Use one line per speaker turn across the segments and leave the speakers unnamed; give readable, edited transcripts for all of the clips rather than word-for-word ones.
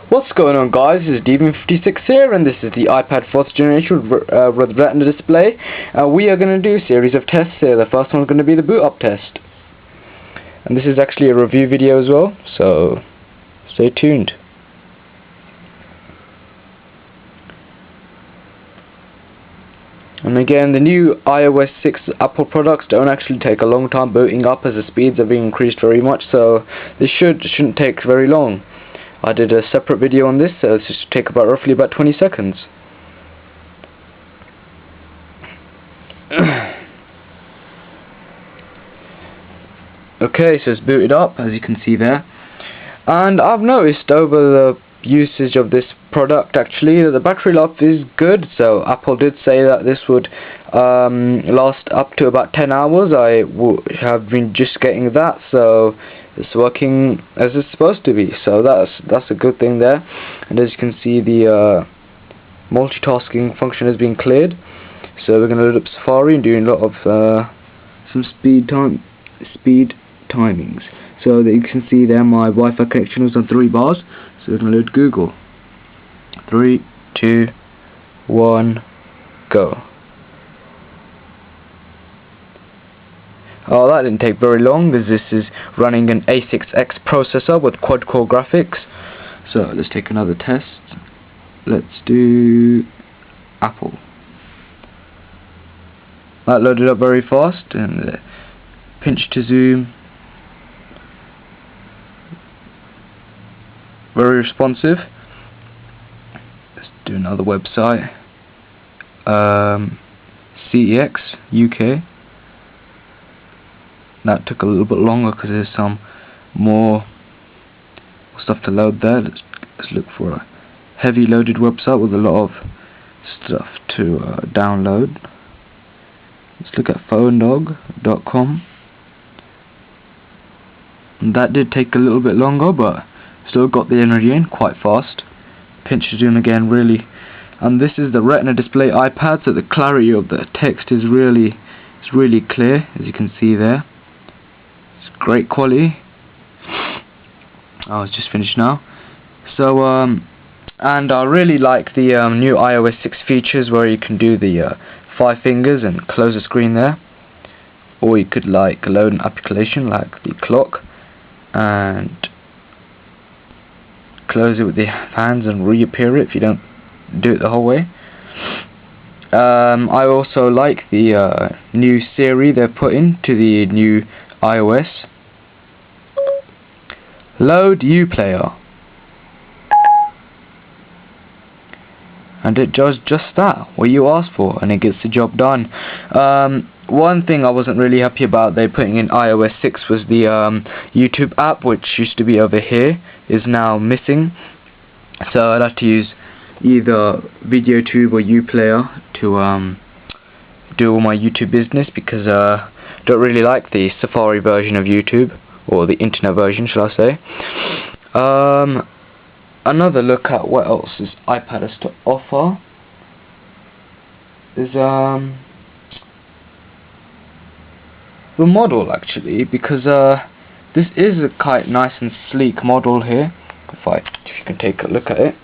What's going on, guys? This is Demon56 here, and this is the iPad 4th generation with Retina display. We are going to do a series of tests here. The first one is going to be the boot up test, and this is actually a review video as well, so stay tuned. And again, the new iOS 6 Apple products don't actually take a long time booting up, as the speeds are being increased very much, so this shouldn't take very long. I did a separate video on this, so this should take roughly about 20 seconds. Okay, so it's booted up, as you can see there. And I've noticed over the usage of this product actually that the battery life is good. So Apple did say that this would last up to about 10 hours. I have been just getting that, so it's working as it's supposed to be, so that's a good thing there. And as you can see, the multitasking function has been cleared, so we're going to load up Safari and do a lot of some speed timings. So that you can see there, my Wi-Fi connection was on 3 bars, so we're going to load Google. 3, 2, 1, go. Oh, that didn't take very long, because this is running an A6X processor with quad-core graphics. So let's take another test. Let's do Apple. That loaded up very fast, and pinch to zoom. Very responsive. Let's do another website. CEX UK. That took a little bit longer because there's some more stuff to load there. Let's look for a heavy loaded website with a lot of stuff to download. Let's look at phonedog.com. That did take a little bit longer, but still got the energy in quite fast. Pinch to zoom again, really. And this is the Retina display iPad, so the clarity of the text is really clear, as you can see there. Great quality. Oh, it's just finished now. So and I really like the new iOS 6 features where you can do the 5 fingers and close the screen there, or you could like load an application like the clock and close it with the hands and reappear it if you don't do it the whole way. I also like the new Siri they've put into the new iOS. Load Uplayer, and it does just that, what you asked for, and it gets the job done. One thing I wasn't really happy about they putting in iOS 6 was the YouTube app, which used to be over here, is now missing. So I'd have to use either VideoTube or Uplayer to do all my YouTube business, because I don't really like the Safari version of YouTube, or the internet version, shall I say. Another look at what else this iPad has to offer is the model, actually, because this is a quite nice and sleek model here. If you can take a look at it,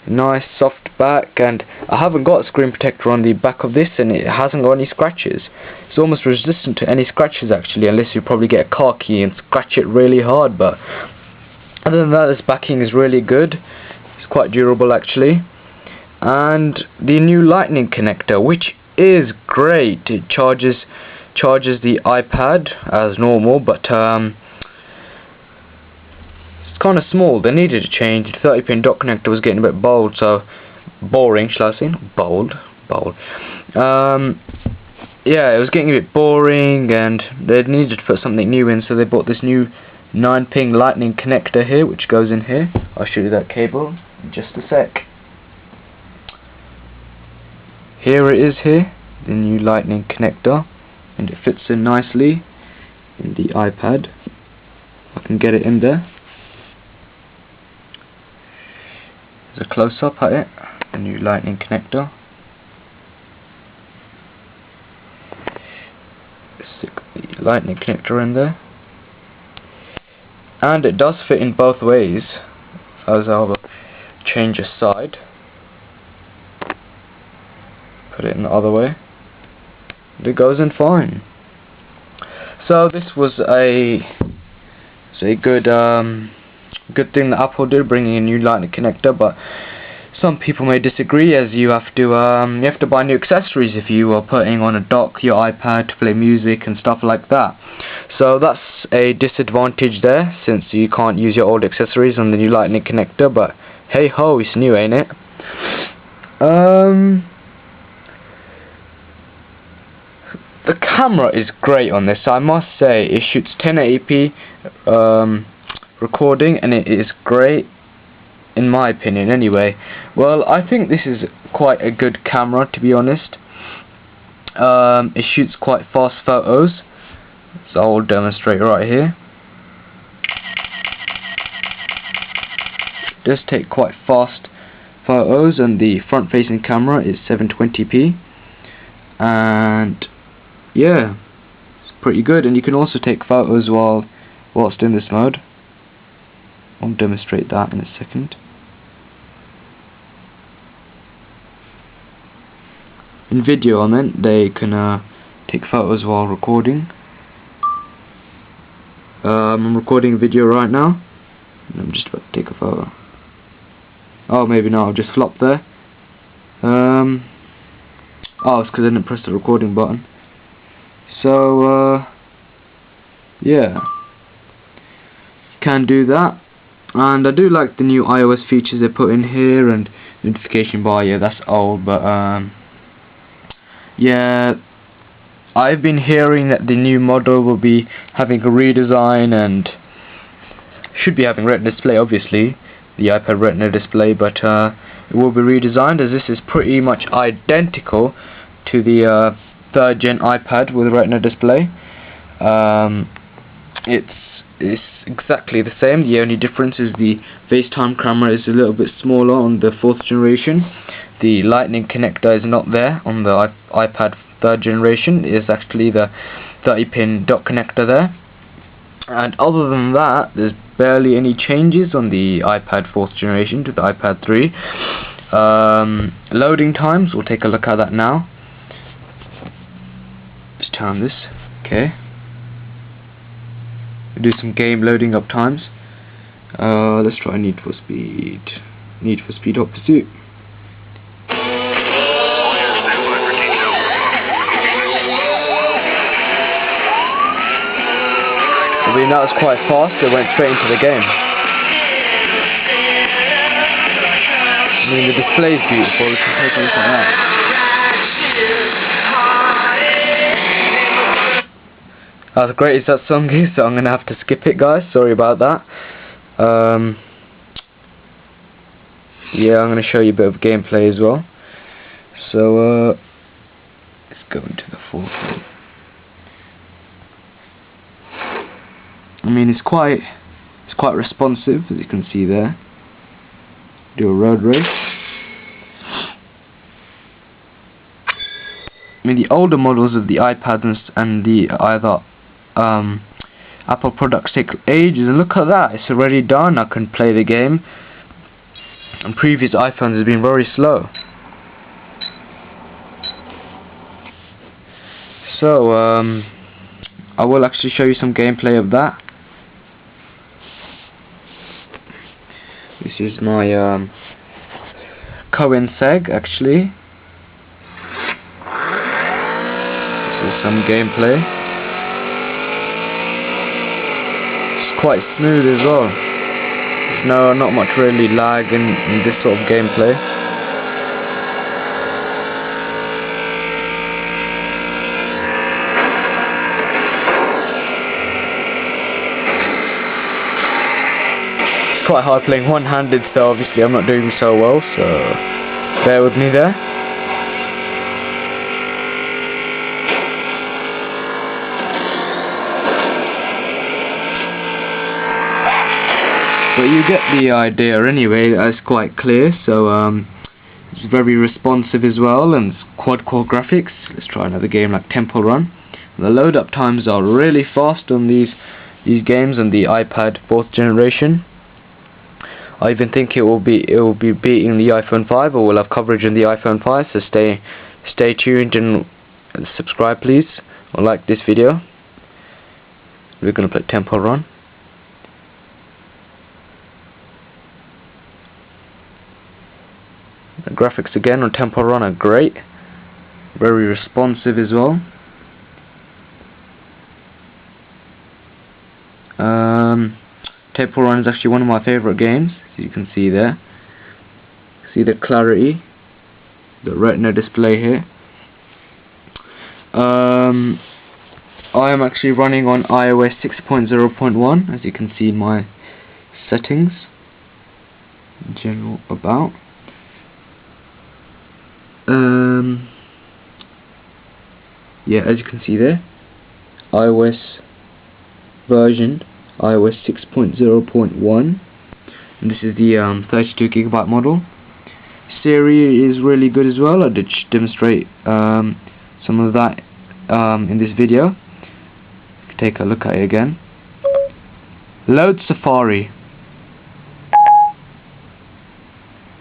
nice soft back, and I haven't got a screen protector on the back of this, and it hasn't got any scratches. It's almost resistant to any scratches, actually, unless you probably get a car key and scratch it really hard. But other than that, this backing is really good. It's quite durable, actually. And the new lightning connector, which is great. It charges the iPad as normal, but it's kind of small. They needed to change. The 30-pin dock connector was getting a bit boring, shall I say? Bold. Yeah, it was getting a bit boring, and they needed to put something new in, so they bought this new 9-pin lightning connector here, which goes in here. I'll show you that cable in just a sec. Here it is here, the new lightning connector, and it fits in nicely in the iPad. I can get it in there. There's a close-up at it, the new lightning connector. Stick the lightning connector in there, and it does fit in both ways, as I'll change a side, put it in the other way, and it goes in fine. So this was a good good thing that Apple did, bringing a new Lightning connector. But some people may disagree, as you have to buy new accessories if you are putting on a dock your iPad to play music and stuff like that. So that's a disadvantage there, since you can't use your old accessories on the new Lightning connector. But hey ho, it's new, ain't it? The camera is great on this, I must say. It shoots 1080p recording, and it is great, in my opinion anyway. Well, I think this is quite a good camera, to be honest. It shoots quite fast photos, so I'll demonstrate right here. It does take quite fast photos, and the front facing camera is 720p, and yeah, it's pretty good. And you can also take photos whilst in this mode. I'll demonstrate that in a second. In video, I meant, they can take photos while recording. I'm recording a video right now, and I'm just about to take a photo. Oh, maybe not, I'll just flop there. Oh, it's because I didn't press the recording button. So, yeah, can do that. And I do like the new iOS features they put in here, and notification bar. Yeah, that's old, but yeah, I've been hearing that the new model will be having a redesign, and should be having Retina display, obviously, the iPad Retina display, but it will be redesigned, as this is pretty much identical to the 3rd gen iPad with Retina display. It's exactly the same. The only difference is the FaceTime camera is a little bit smaller on the 4th generation. The Lightning connector is not there on the iPad 3rd generation. It is actually the 30-pin dock connector there. And other than that, there's barely any changes on the iPad 4th generation to the iPad 3. Loading times, we'll take a look at that now. Let's turn this. Okay. We'll do some game loading up times. Let's try Need for Speed. Need for Speed Hot Pursuit. I mean, that was quite fast. It went straight into the game. I mean, the display is beautiful. We can take a look at that. As great as that song is, so I'm going to have to skip it, guys. Sorry about that. Yeah, I'm going to show you a bit of gameplay as well. So, let's go into the 4K. I mean, it's quite responsive, as you can see there. Do a road race. I mean, the older models of the iPad and the either Apple products take ages, and look at that, it's already done. I can play the game. And previous iPhones have been very slow. So, I will actually show you some gameplay of that. This is my Cohen Seg, actually. This is some gameplay. It's quite smooth as well. There's not much really lag in this sort of gameplay. Quite hard playing one-handed, so obviously I'm not doing so well, so bear with me there. But you get the idea anyway. It's quite clear, so it's very responsive as well, and it's quad-core graphics. Let's try another game like Temple Run. The load-up times are really fast on these games on the iPad 4th generation. I even think it will be beating the iPhone 5, or will have coverage in the iPhone 5. So stay tuned and subscribe, please, or like this video. We're gonna play Temple Run. The graphics again on Temple Run are great, very responsive as well. Temple Run is actually one of my favorite games, as you can see there. See the clarity, the retina display here. I am actually running on iOS 6.0.1, as you can see in my settings. General about. Yeah, as you can see there, iOS version iOS 6.0.1, and this is the 32GB model. Siri is really good as well. I did demonstrate some of that in this video. Take a look at it again. Load Safari.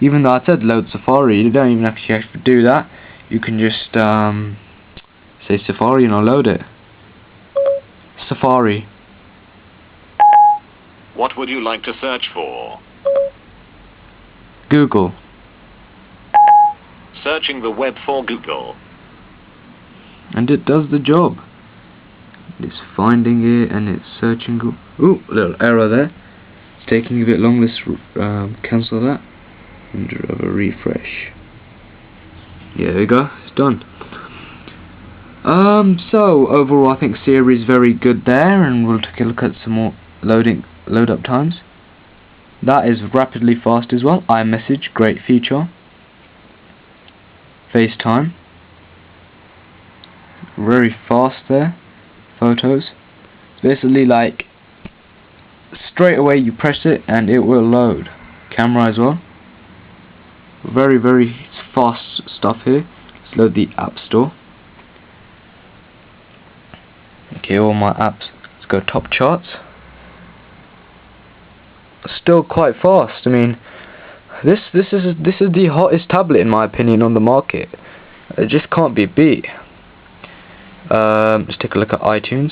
Even though I said load Safari, you don't even actually have to do that. You can just say Safari and I'll load it. Safari.
What would you like to search for?
Google.
Searching the web for Google.
And it does the job. It's finding it and it's searching. Ooh, a little error there. It's taking a bit long. Let's cancel that and have a refresh. Yeah, there we go. It's done. So overall, I think Siri is very good there, and we'll take a look at some more load up times. That is rapidly fast as well. iMessage, great feature. FaceTime, very fast there. Photos, basically like straight away you press it and it will load. Camera as well, very fast stuff here. Let's load the App Store. Okay, all my apps. Let's go top charts. Still quite fast. I mean, this is the hottest tablet in my opinion on the market. It just can't be beat. Let's take a look at iTunes.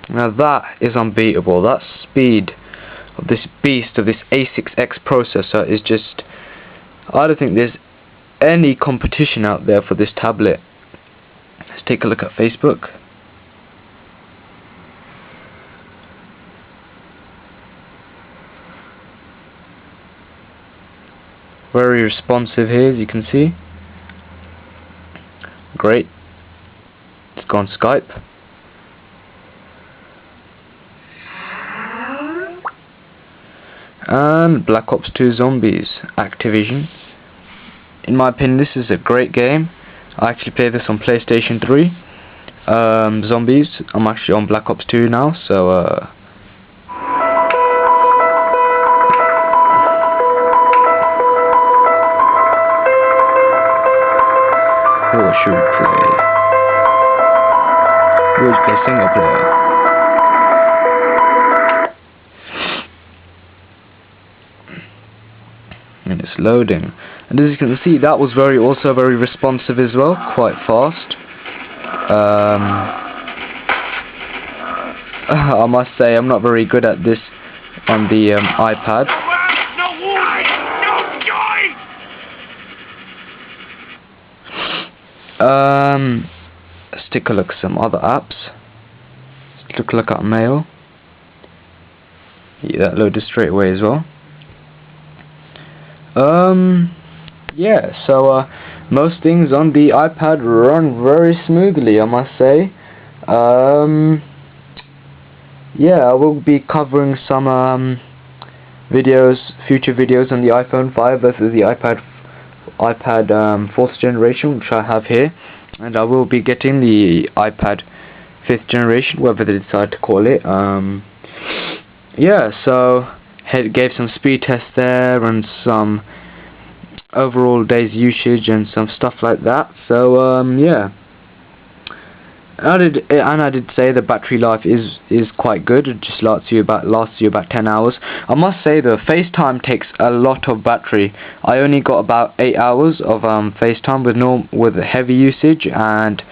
Now that is unbeatable. That speed of this beast of this A6X processor is just, I don't think there's any competition out there for this tablet. Let's take a look at Facebook. Very responsive here, as you can see. Great. Let's go on Skype. And Black Ops 2 Zombies, Activision. In my opinion, this is a great game. I actually played this on PlayStation 3. Zombies. I'm actually on Black Ops 2 now, so what should we play? We'll just play single player. And it's loading. And as you can see, that was also very responsive as well, quite fast. I must say I'm not very good at this on the iPad. Let's take a look at some other apps. Let's take a look at mail. Yeah, that loaded straight away as well. Yeah, so most things on the iPad run very smoothly, I must say. Yeah, I will be covering some future videos on the iPhone 5 versus the iPad 4th generation, which I have here, and I will be getting the iPad 5th generation, whatever they decide to call it. Yeah, so gave some speed tests there and some overall days usage and some stuff like that. So yeah, I did say the battery life is quite good. It just lasts you about 10 hours. I must say the FaceTime takes a lot of battery. I only got about 8 hours of FaceTime with heavy usage, and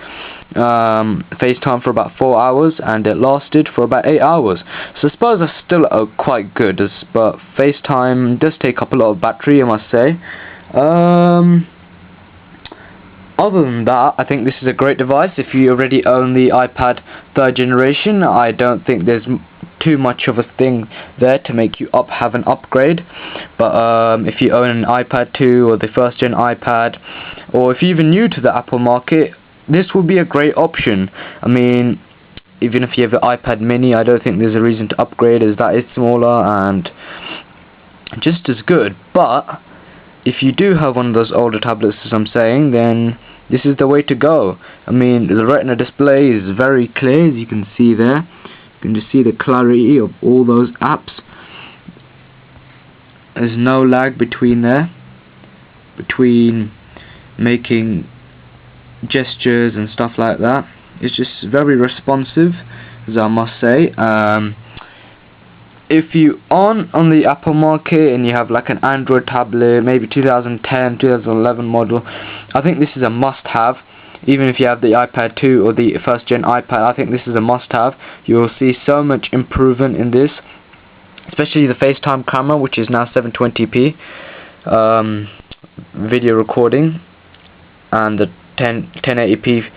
FaceTime for about 4 hours, and it lasted for about 8 hours. So I suppose that's still quite good, but FaceTime does take up a lot of battery, I must say. Other than that, I think this is a great device. If you already own the iPad 3rd generation, I don't think there's too much of a thing there to make you have an upgrade. But if you own an iPad 2 or the 1st gen iPad, or if you're even new to the Apple market, this will be a great option. I mean, even if you have an iPad mini, I don't think there's a reason to upgrade, as that is smaller and just as good. But if you do have one of those older tablets, as I'm saying, then this is the way to go. I mean, the Retina display is very clear, as you can see there. You can just see the clarity of all those apps. There's no lag between making gestures and stuff like that. It's just very responsive, as I must say. If you on the Apple market and you have like an Android tablet, maybe 2010, 2011 model, I think this is a must-have. Even if you have the iPad 2 or the 1st gen iPad, I think this is a must-have. You will see so much improvement in this, especially the FaceTime camera, which is now 720p video recording, and the 1080p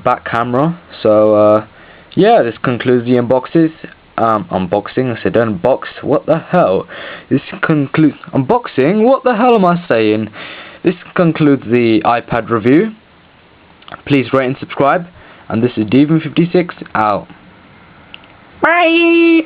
back camera. So yeah, this concludes the unboxing. I said unbox, what the hell? This concludes unboxing, what the hell am I saying? This concludes the iPad review. Please rate and subscribe, and this is Devon56 out. Bye!